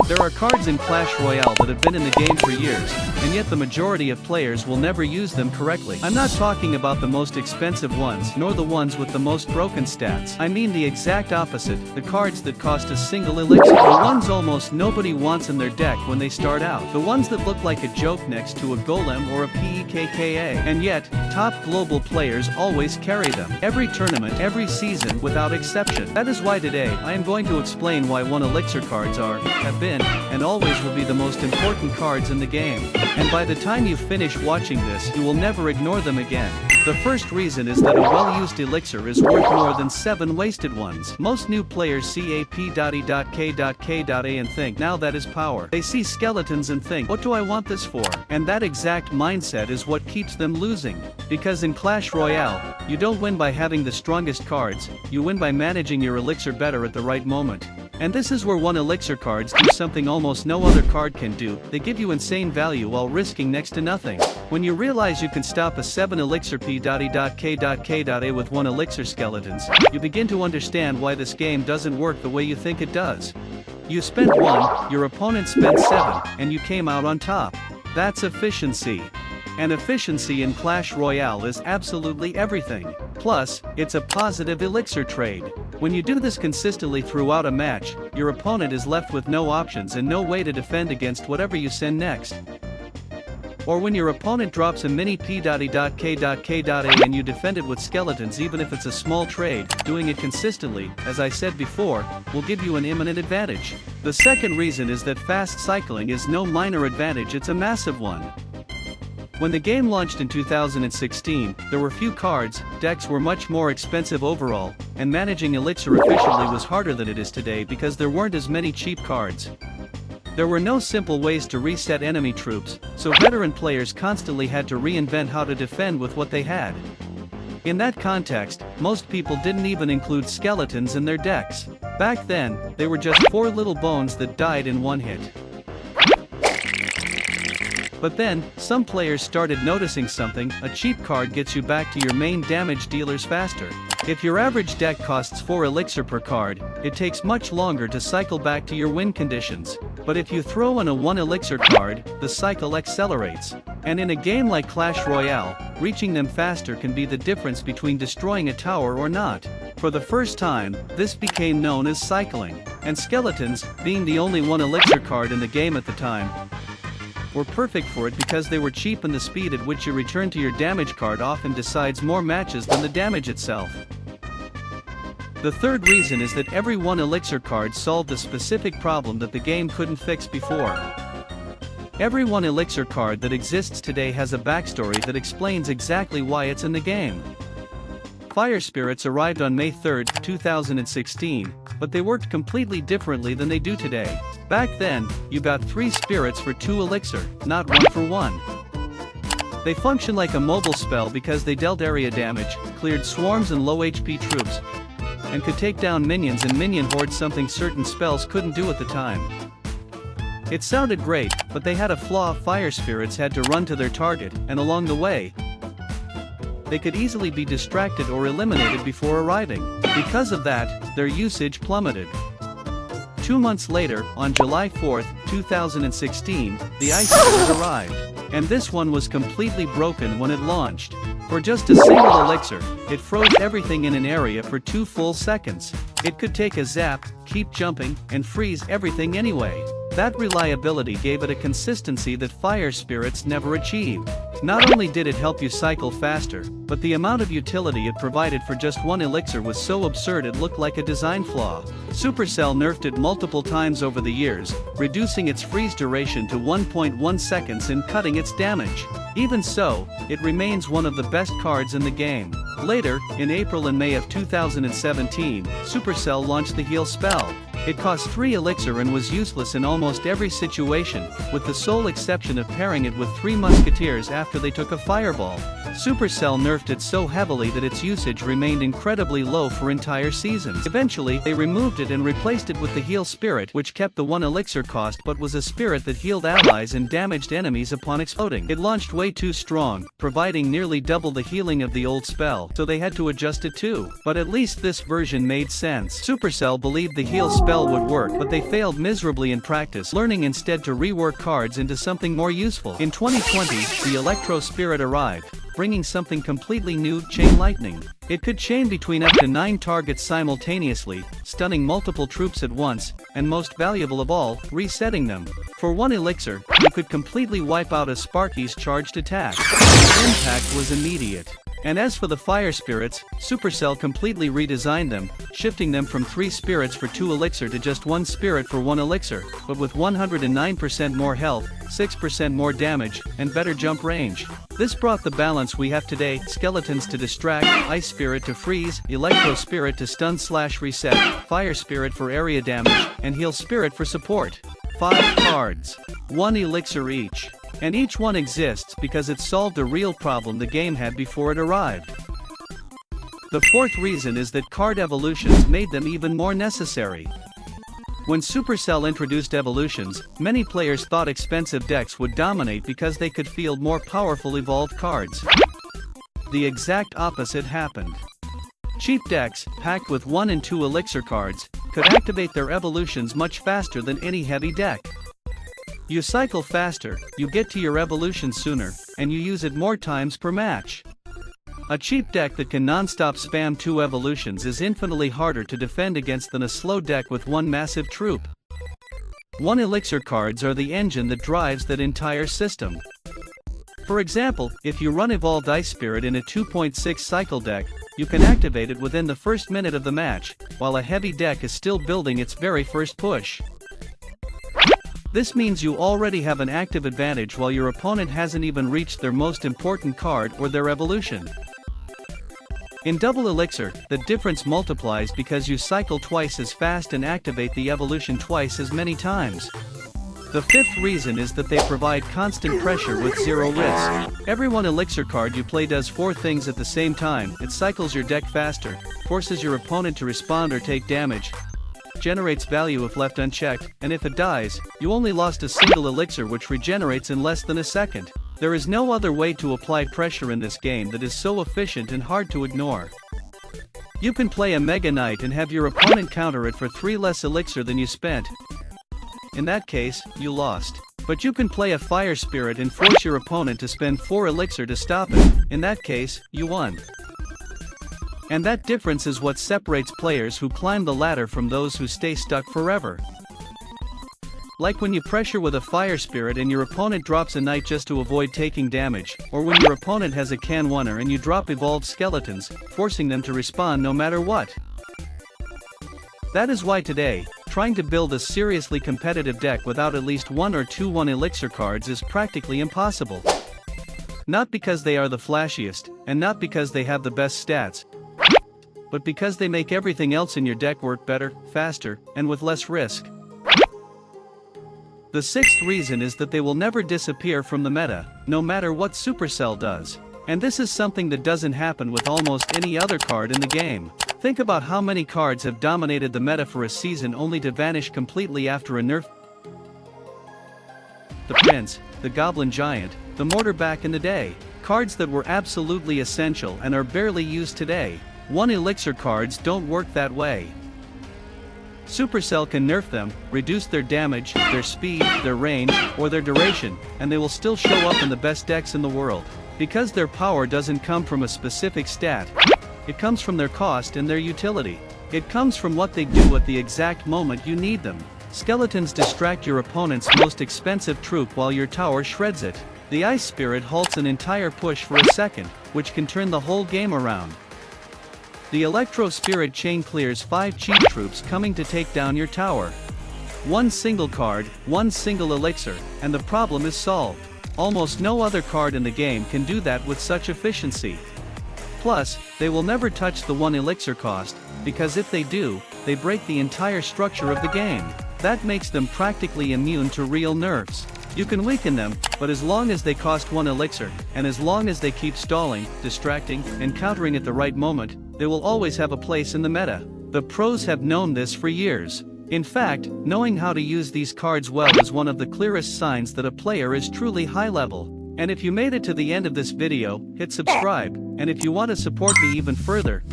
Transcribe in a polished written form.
There are cards in Clash Royale that have been in the game for years, and yet the majority of players will never use them correctly. I'm not talking about the most expensive ones, nor the ones with the most broken stats. I mean the exact opposite, the cards that cost a single elixir. The ones almost nobody wants in their deck when they start out. The ones that look like a joke next to a Golem or a P.E.K.K.A. And yet, top global players always carry them. Every tournament, every season, without exception. That is why today, I am going to explain why one elixir cards are, have been, and always will be the most important cards in the game. And by the time you finish watching this, you will never ignore them again. The first reason is that a well-used elixir is worth more than 7 wasted ones. Most new players see a P.E.K.K.A and think, now that is power. They see skeletons and think, what do I want this for? And that exact mindset is what keeps them losing. Because in Clash Royale, you don't win by having the strongest cards, you win by managing your elixir better at the right moment. And this is where one elixir cards do something almost no other card can do. They give you insane value while risking next to nothing. When you realize you can stop a 7 elixir P.E.K.K.A with 1 elixir skeletons, you begin to understand why this game doesn't work the way you think it does. You spent 1, your opponent spent 7, and you came out on top. That's efficiency. And efficiency in Clash Royale is absolutely everything. Plus, it's a positive elixir trade. When you do this consistently throughout a match, your opponent is left with no options and no way to defend against whatever you send next. Or when your opponent drops a mini P.E.K.K.A and you defend it with skeletons, even if it's a small trade, doing it consistently, as I said before, will give you an imminent advantage. The second reason is that fast cycling is no minor advantage, it's a massive one. When the game launched in 2016, there were few cards, decks were much more expensive overall, and managing elixir efficiently was harder than it is today because there weren't as many cheap cards. There were no simple ways to reset enemy troops, so veteran players constantly had to reinvent how to defend with what they had. In that context, most people didn't even include skeletons in their decks. Back then, they were just 4 little bones that died in one hit. But then, some players started noticing something: a cheap card gets you back to your main damage dealers faster. If your average deck costs 4 elixir per card, it takes much longer to cycle back to your win conditions. But if you throw in a 1 elixir card, the cycle accelerates. And in a game like Clash Royale, reaching them faster can be the difference between destroying a tower or not. For the first time, this became known as cycling. And skeletons, being the only 1 elixir card in the game at the time, were perfect for it because they were cheap, and the speed at which you return to your damage card often decides more matches than the damage itself. The third reason is that every 1 elixir card solved a specific problem that the game couldn't fix before. Every 1 elixir card that exists today has a backstory that explains exactly why it's in the game. Fire Spirits arrived on May 3, 2016, but they worked completely differently than they do today. Back then, you got 3 spirits for 2 elixir, not 1 for 1. They function like a mobile spell because they dealt area damage, cleared swarms and low HP troops, and could take down minions and minion hordes, something certain spells couldn't do at the time. It sounded great, but they had a flaw: Fire Spirits had to run to their target, and along the way, they could easily be distracted or eliminated before arriving. Because of that, their usage plummeted. 2 months later, on July 4, 2016, the Ice Spirit arrived. And this one was completely broken when it launched. For just a single elixir, it froze everything in an area for 2 full seconds. It could take a zap, keep jumping, and freeze everything anyway. That reliability gave it a consistency that Fire Spirits never achieved. Not only did it help you cycle faster, but the amount of utility it provided for just 1 elixir was so absurd it looked like a design flaw. Supercell nerfed it multiple times over the years, reducing its freeze duration to 1.1 seconds and cutting its damage. Even so, it remains one of the best cards in the game. Later, in April and May of 2017, Supercell launched the Heal spell. It cost 3 elixir and was useless in almost every situation, with the sole exception of pairing it with 3 musketeers after they took a fireball. Supercell nerfed it so heavily that its usage remained incredibly low for entire seasons. Eventually, they removed it and replaced it with the Heal Spirit, which kept the 1 elixir cost but was a spirit that healed allies and damaged enemies upon exploding. It launched way too strong, providing nearly double the healing of the old spell, so they had to adjust it too. But at least this version made sense. Supercell believed the Heal spell Supercell would work, but they failed miserably in practice, learning instead to rework cards into something more useful. In 2020, the Electro Spirit arrived, bringing something completely new: chain lightning. It could chain between up to 9 targets simultaneously, stunning multiple troops at once, and most valuable of all, resetting them. For 1 elixir, you could completely wipe out a Sparky's charged attack. The impact was immediate. And as for the fire spirits, Supercell completely redesigned them, shifting them from 3 spirits for 2 elixir to just 1 spirit for 1 elixir, but with 109% more health, 6% more damage, and better jump range. This brought the balance we have today: skeletons to distract, ice spirit to freeze, electro spirit to stun/reset, fire spirit for area damage, and heal spirit for support. 5 cards. 1 elixir each. And each one exists because it solved a real problem the game had before it arrived. The 4th reason is that card evolutions made them even more necessary. When Supercell introduced evolutions, many players thought expensive decks would dominate because they could field more powerful evolved cards. The exact opposite happened. Cheap decks, packed with 1 and 2 elixir cards, could activate their evolutions much faster than any heavy deck. You cycle faster, you get to your evolution sooner, and you use it more times per match. A cheap deck that can non-stop spam 2 evolutions is infinitely harder to defend against than a slow deck with 1 massive troop. 1 elixir cards are the engine that drives that entire system. For example, if you run Evolved Ice Spirit in a 2.6 cycle deck, you can activate it within the first minute of the match, while a heavy deck is still building its very first push. This means you already have an active advantage while your opponent hasn't even reached their most important card or their evolution. In double elixir, the difference multiplies because you cycle twice as fast and activate the evolution twice as many times. The 5th reason is that they provide constant pressure with 0 risk. Every 1 elixir card you play does 4 things at the same time: it cycles your deck faster, forces your opponent to respond or take damage, generates value if left unchecked, and if it dies, you only lost a single elixir which regenerates in less than a second. There is no other way to apply pressure in this game that is so efficient and hard to ignore. You can play a Mega Knight and have your opponent counter it for 3 less elixir than you spent. In that case, you lost. But you can play a Fire Spirit and force your opponent to spend 4 elixir to stop it. In that case, you won. And that difference is what separates players who climb the ladder from those who stay stuck forever. Like when you pressure with a Fire Spirit and your opponent drops a Knight just to avoid taking damage, or when your opponent has a Can 1er and you drop Evolved Skeletons, forcing them to respond no matter what. That is why today, trying to build a seriously competitive deck without at least 1 or 2 1 elixir cards is practically impossible. Not because they are the flashiest, and not because they have the best stats, but because they make everything else in your deck work better, faster, and with less risk. The 6th reason is that they will never disappear from the meta, no matter what Supercell does. And this is something that doesn't happen with almost any other card in the game. Think about how many cards have dominated the meta for a season only to vanish completely after a nerf. The Prince, the Goblin Giant, the Mortar back in the day. Cards that were absolutely essential and are barely used today. 1 elixir cards don't work that way. Supercell can nerf them, reduce their damage, their speed, their range, or their duration, and they will still show up in the best decks in the world. Because their power doesn't come from a specific stat. It comes from their cost and their utility. It comes from what they do at the exact moment you need them. Skeletons distract your opponent's most expensive troop while your tower shreds it. The Ice Spirit halts an entire push for a second, which can turn the whole game around. The Electro Spirit chain clears 5 cheap troops coming to take down your tower. 1 single card, 1 single elixir, and the problem is solved. Almost no other card in the game can do that with such efficiency. Plus, they will never touch the 1 elixir cost, because if they do, they break the entire structure of the game. That makes them practically immune to real nerfs. You can weaken them, but as long as they cost 1 elixir, and as long as they keep stalling, distracting, and countering at the right moment, they will always have a place in the meta. The pros have known this for years. In fact, knowing how to use these cards well is one of the clearest signs that a player is truly high level. And if you made it to the end of this video, hit subscribe, and if you want to support me even further,